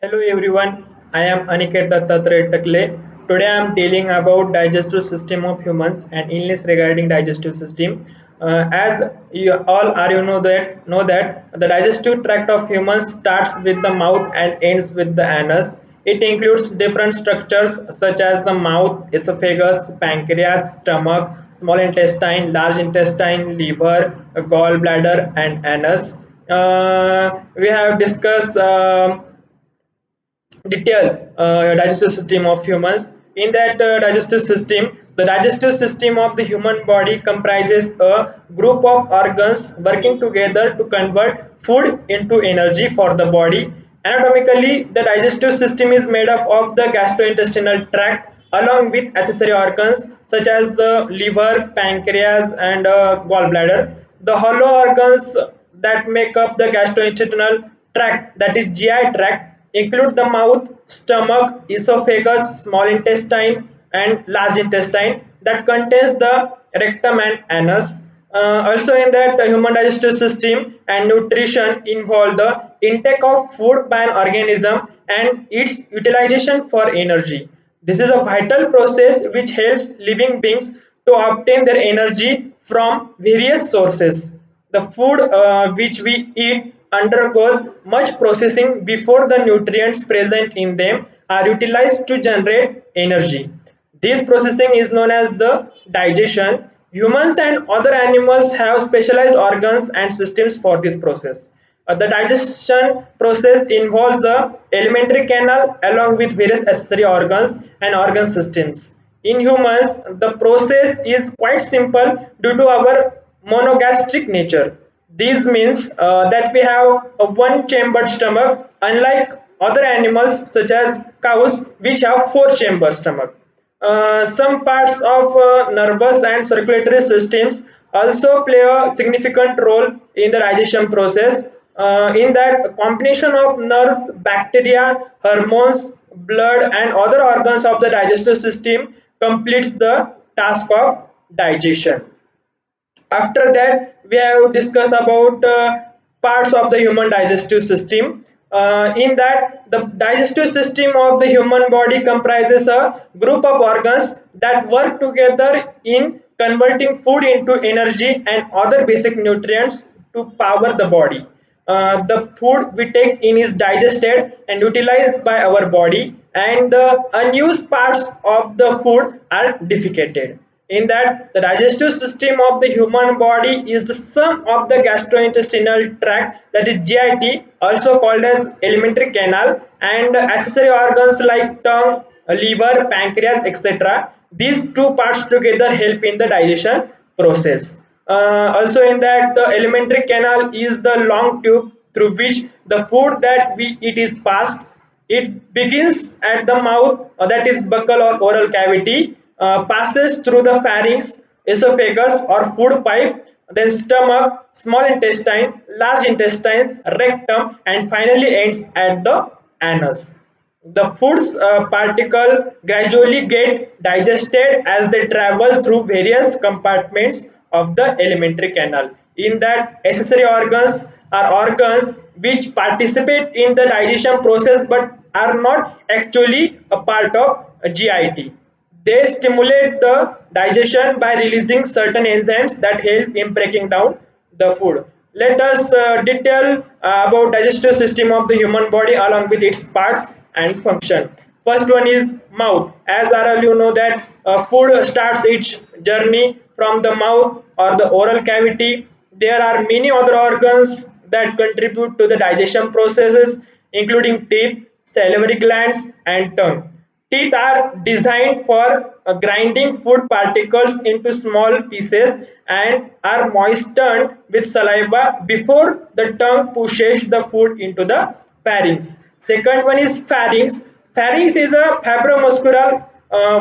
Hello everyone, I am Aniket Dattatreya Takle. Today I am telling about digestive system of humans and illness regarding digestive system. As you all are you know that the digestive tract of humans starts with the mouth and ends with the anus. It includes different structures such as the mouth, esophagus, pancreas, stomach, small intestine, large intestine, liver, gallbladder, and anus. We have discussed detail digestive system of humans. In that digestive system, the digestive system of the human body comprises a group of organs working together to convert food into energy for the body. Anatomically, the digestive system is made up of the gastrointestinal tract along with accessory organs such as the liver, pancreas, and gallbladder. The hollow organs that make up the gastrointestinal tract, that is GI tract, include the mouth, stomach, esophagus, small intestine, and large intestine that contains the rectum and anus. Also, in that human digestive system and nutrition involve the intake of food by an organism and its utilization for energy. This is a vital process which helps living beings to obtain their energy from various sources. The food which we eat undergoes much processing before the nutrients present in them are utilized to generate energy. This processing is known as the digestion. Humans and other animals have specialized organs and systems for this process. The digestion process involves the alimentary canal along with various accessory organs and organ systems. In humans, the process is quite simple due to our monogastric nature. This means that we have a one chambered stomach, unlike other animals such as cows, which have four chambered stomach. Some parts of nervous and circulatory systems also play a significant role in the digestion process. In that, a combination of nerves, bacteria, hormones, blood, and other organs of the digestive system completes the task of digestion. After that, we have discussed about parts of the human digestive system. In that, the digestive system of the human body comprises a group of organs that work together in converting food into energy and other basic nutrients to power the body. The food we take in is digested and utilized by our body, and the unused parts of the food are defecated. In that, the digestive system of the human body is the sum of the gastrointestinal tract, that is GIT, also called as alimentary canal, and accessory organs like tongue, liver, pancreas, etc. These two parts together help in the digestion process. Also, in that, the alimentary canal is the long tube through which the food that we eat is passed. It begins at the mouth, that is buccal or oral cavity, passes through the pharynx, esophagus or food pipe, then stomach, small intestine, large intestines, rectum, and finally ends at the anus. The food's particle gradually get digested as they travel through various compartments of the alimentary canal. In that, accessory organs are organs which participate in the digestion process but are not actually a part of GIT. They stimulate the digestion by releasing certain enzymes that help in breaking down the food. Let us detail about digestive system of the human body along with its parts and function. First one is mouth. As RL you know that food starts its journey from the mouth or the oral cavity. There are many other organs that contribute to the digestion processes, including teeth, salivary glands, and tongue. Teeth are designed for grinding food particles into small pieces and are moistened with saliva before the tongue pushes the food into the pharynx. Second one is pharynx. Pharynx is a fibromuscular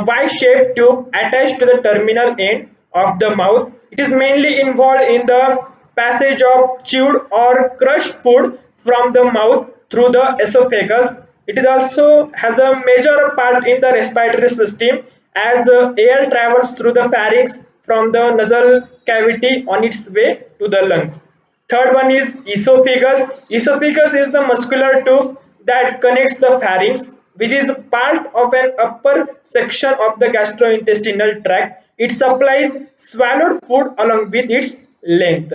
Y-shaped tube attached to the terminal end of the mouth. It is mainly involved in the passage of chewed or crushed food from the mouth through the esophagus. It is also has a major part in the respiratory system as air travels through the pharynx from the nasal cavity on its way to the lungs. Third one is esophagus. Esophagus is the muscular tube that connects the pharynx, which is part of an upper section of the gastrointestinal tract. It supplies swallowed food along with its length.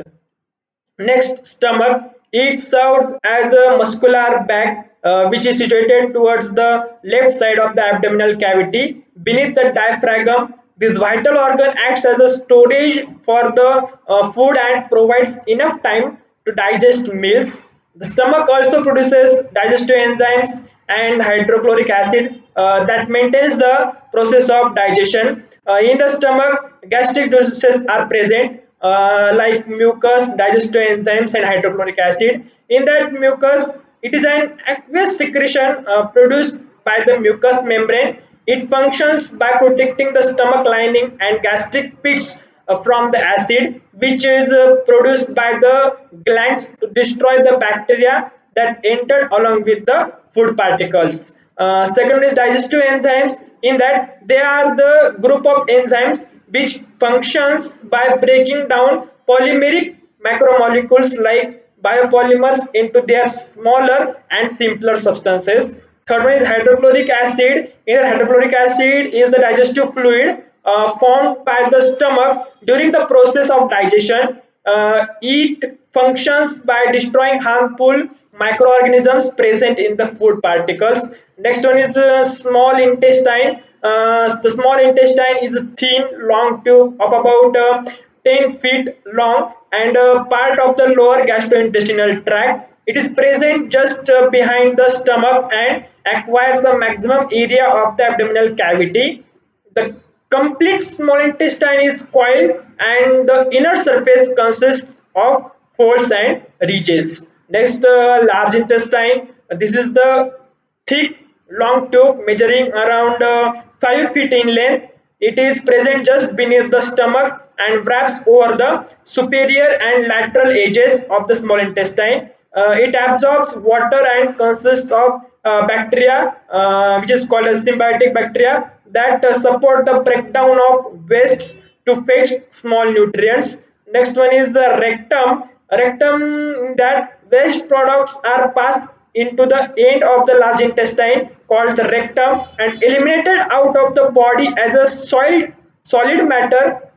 Next, stomach. It serves as a muscular bag which is situated towards the left side of the abdominal cavity beneath the diaphragm. This vital organ acts as a storage for the food and provides enough time to digest meals. The stomach also produces digestive enzymes and hydrochloric acid that maintains the process of digestion. In the stomach, gastric juices are present like mucus, digestive enzymes, and hydrochloric acid. In that mucus, it is an aqueous secretion produced by the mucous membrane. It functions by protecting the stomach lining and gastric pits from the acid, which is produced by the glands to destroy the bacteria that entered along with the food particles. Second is digestive enzymes. In that, they are the group of enzymes which functions by breaking down polymeric macromolecules like biopolymers into their smaller and simpler substances. Third one is hydrochloric acid. Here, hydrochloric acid is the digestive fluid formed by the stomach during the process of digestion. It functions by destroying harmful microorganisms present in the food particles. Next one is small intestine. The small intestine is a thin, long tube of about 10 feet long and part of the lower gastrointestinal tract. It is present just behind the stomach and acquires a maximum area of the abdominal cavity. The complete small intestine is coiled and the inner surface consists of folds and ridges. Next, large intestine. This is the thick, long tube measuring around 5 feet in length. It is present just beneath the stomach and wraps over the superior and lateral edges of the small intestine. It absorbs water and consists of bacteria, which is called as symbiotic bacteria, that support the breakdown of wastes to fetch small nutrients. Next one is the rectum. Rectum, that waste products are passed into the end of the large intestine called the rectum and eliminated out of the body as a solid matter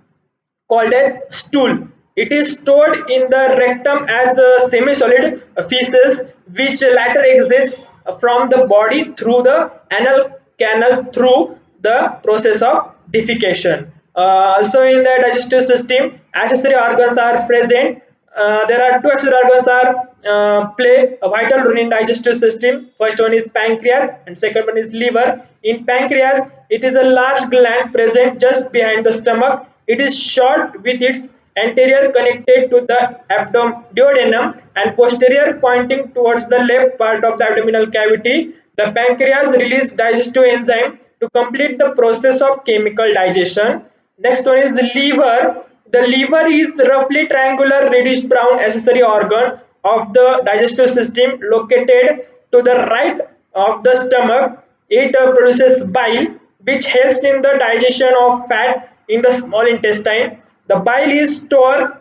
called as stool. It is stored in the rectum as a semi-solid feces, which later exits from the body through the anal canal through the process of defecation. Also, in the digestive system, accessory organs are present. There are two accessory organs are play a vital role in digestive system. First one is pancreas and second one is liver. In pancreas, it is a large gland present just behind the stomach. It is short with its anterior connected to the duodenum and posterior pointing towards the left part of the abdominal cavity. The pancreas releases digestive enzyme to complete the process of chemical digestion. Next one is the liver. The liver is roughly triangular reddish brown accessory organ of the digestive system located to the right of the stomach. It produces bile which helps in the digestion of fat in the small intestine. The bile is stored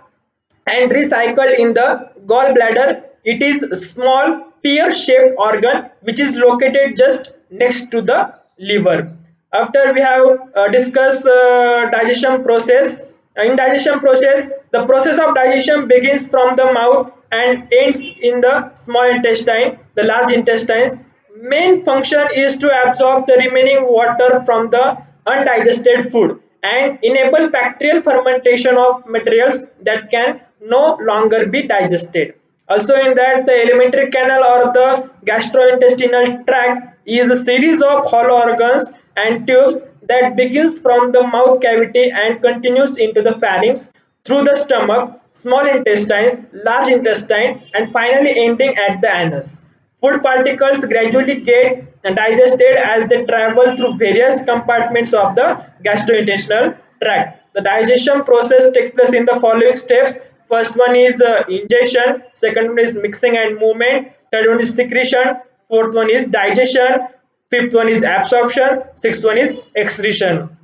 and recycled in the gallbladder. It is a small pear-shaped organ which is located just next to the liver. After we have discussed digestion process, in digestion process, the process of digestion begins from the mouth and ends in the small intestine, the large intestines. Main function is to absorb the remaining water from the undigested food and enable bacterial fermentation of materials that can no longer be digested. Also, in that, the alimentary canal or the gastrointestinal tract is a series of hollow organs and tubes that begins from the mouth cavity and continues into the pharynx through the stomach, small intestines, large intestine, and finally ending at the anus. Food particles gradually get digested as they travel through various compartments of the gastrointestinal tract. The digestion process takes place in the following steps. First one is ingestion, second one is mixing and movement, third one is secretion, fourth one is digestion, fifth one is absorption, sixth one is excretion.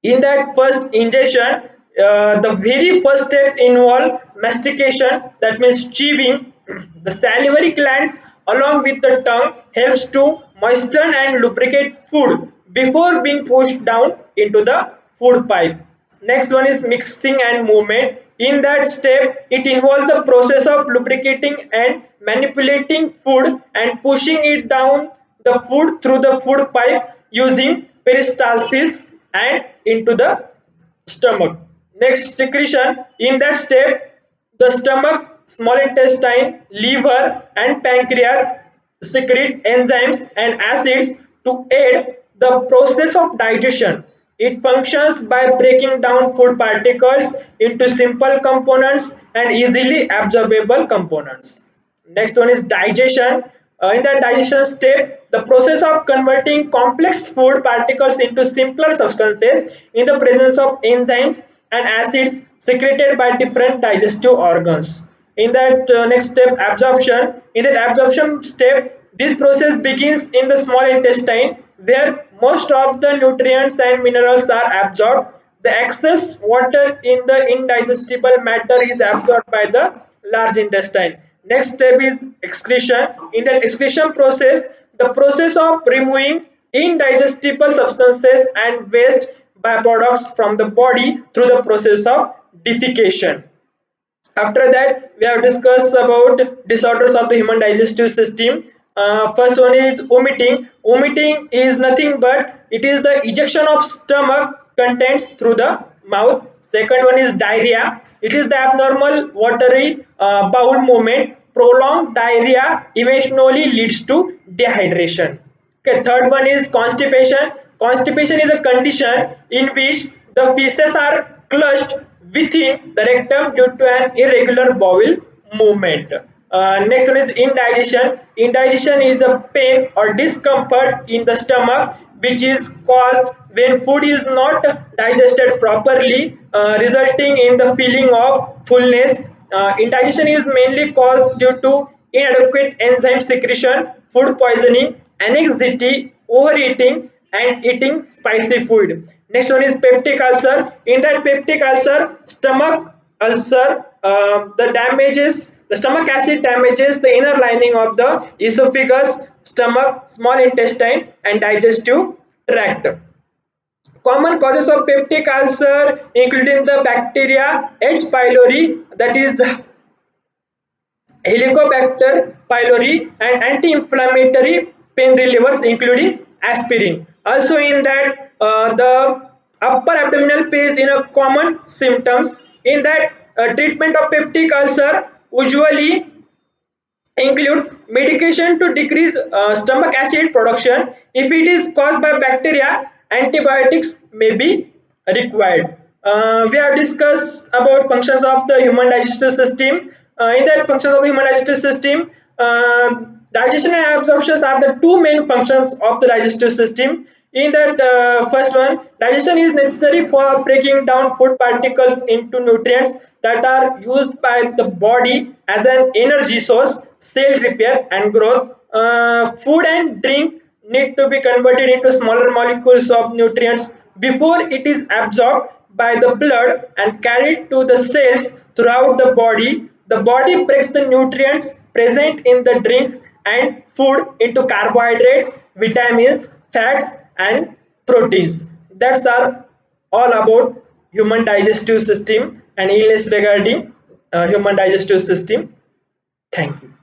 In that first ingestion, the very first step involve mastication, that means chewing. The salivary glands along with the tongue helps to moisten and lubricate food before being pushed down into the food pipe. Next one is mixing and movement. In that step, it involves the process of lubricating and manipulating food and pushing it down the food through the food pipe using peristalsis and into the stomach. Next, secretion. In that step, the stomach, small intestine, liver, and pancreas secrete enzymes and acids to aid the process of digestion. It functions by breaking down food particles into simple components and easily absorbable components. Next one is digestion. In the digestion step, the process of converting complex food particles into simpler substances in the presence of enzymes and acids secreted by different digestive organs. In that next step, absorption. In that absorption step, this process begins in the small intestine where most of the nutrients and minerals are absorbed. The excess water in the indigestible matter is absorbed by the large intestine. Next step is excretion. In the excretion process, the process of removing indigestible substances and waste byproducts from the body through the process of defecation. After that, we have discussed about disorders of the human digestive system. First one is vomiting. Vomiting is nothing but it is the ejection of stomach contents through the mouth. Second one is diarrhea. It is the abnormal watery bowel movement. Prolonged diarrhea eventually leads to dehydration. Okay, third one is constipation. Constipation is a condition in which the feces are clutched within the rectum due to an irregular bowel movement. Next one is indigestion. Indigestion is a pain or discomfort in the stomach which is caused when food is not digested properly, resulting in the feeling of fullness. Indigestion is mainly caused due to inadequate enzyme secretion, food poisoning, anxiety, overeating, and eating spicy food. Next one is peptic ulcer. In that peptic ulcer, stomach ulcer, the stomach acid damages the inner lining of the esophagus, stomach, small intestine, and digestive tract. Common causes of peptic ulcer including the bacteria H. pylori, that is Helicobacter pylori, and anti-inflammatory pain relievers including aspirin. Also in that the upper abdominal pain in a common symptoms. In that treatment of peptic ulcer usually includes medication to decrease stomach acid production. If it is caused by bacteria, antibiotics may be required. We have discussed about functions of the human digestive system. In that functions of the human digestive system, digestion and absorption are the two main functions of the digestive system. In that first one, digestion is necessary for breaking down food particles into nutrients that are used by the body as an energy source, cell repair, and growth. Food and drink need to be converted into smaller molecules of nutrients before it is absorbed by the blood and carried to the cells throughout the body. The body breaks the nutrients present in the drinks and food into carbohydrates, vitamins, fats, and proteins. That's are all about human digestive system and illness regarding human digestive system. Thank you.